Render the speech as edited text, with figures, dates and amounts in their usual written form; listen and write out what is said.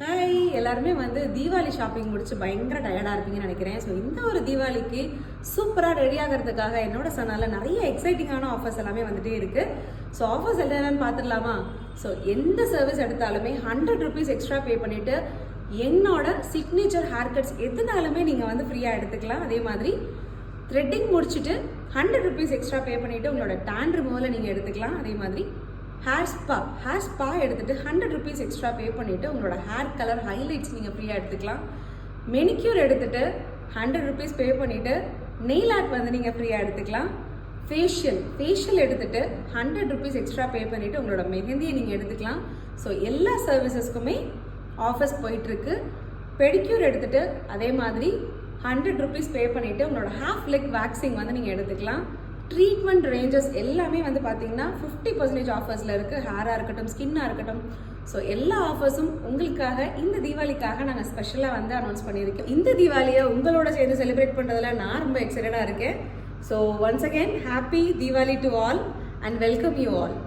Hi, எல்லாருமே Deepavali shopping முடிச்சு பயங்கர டயர்டாக இருப்பீங்கன்னு நினைக்கிறேன். ஸோ இந்த ஒரு தீபாவளிக்கு சூப்பராக ரெடி ஆகிறதுக்காக என்னோட சேனலில் நிறைய எக்ஸைட்டிங்கான ஆஃபர்ஸ் எல்லாமே வந்துட்டே இருக்கு. ஸோ ஆஃபர்ஸ் என்னென்னு பார்த்துடலாமா? ஸோ எந்த சர்வீஸ் எடுத்தாலுமே 100 rupees எக்ஸ்ட்ரா பே பண்ணிட்டு என்னோட சிக்னேச்சர் ஹேர் கட்ஸ் எதுனாலுமே நீங்கள் ஃப்ரீயாக எடுத்துக்கலாம். அதே மாதிரி த்ரெட்டிங் முடிச்சுட்டு 100 rupees எக்ஸ்ட்ரா பே பண்ணிட்டு உங்களோட டேன் ரிமூவலை நீங்கள் எடுத்துக்கலாம். அதே மாதிரி ஹேர் ஸ்பா எடுத்துகிட்டு 100 rupees எக்ஸ்ட்ரா பே பண்ணிவிட்டு உங்களோட ஹேர் கலர் ஹைலைட்ஸ் நீங்கள் ஃப்ரீயாக எடுத்துக்கலாம். மெனிக்யூர் எடுத்துகிட்டு 100 rupees பே பண்ணிவிட்டு நெயில் ஆர்ட் நீங்கள் ஃப்ரீயாக எடுத்துக்கலாம். ஃபேஷியல் எடுத்துகிட்டு 100 rupees எக்ஸ்ட்ரா பே பண்ணிவிட்டு உங்களோட மெஹந்தியை நீங்கள் எடுத்துக்கலாம். ஸோ எல்லா சர்வீசஸ்க்குமே ஆஃபர்ஸ் போயிட்டுருக்கு. பெடிக்யூர் எடுத்துகிட்டு அதே மாதிரி 100 rupees பே பண்ணிவிட்டு உங்களோட ஹாஃப் லெக் வேக்சிங் நீங்கள் எடுத்துக்கலாம். ட்ரீட்மெண்ட் ரேஞ்சஸ் எல்லாமே பார்த்தீங்கன்னா 50% ஆஃபர்ஸில் இருக்குது. ஹேராக இருக்கட்டும், ஸ்கின்னாக இருக்கட்டும். ஸோ எல்லா ஆஃபர்ஸும் உங்களுக்காக இந்த தீபாவளிக்காக நாங்கள் ஸ்பெஷலாக அனௌன்ஸ் பண்ணியிருக்கோம். இந்த தீபாவளியை உங்களோட சேர்ந்து செலிப்ரேட் பண்ணுறதுல நான் ரொம்ப எக்ஸைட்டடாக இருக்கேன். So once again happy Deepavali to all and welcome you all.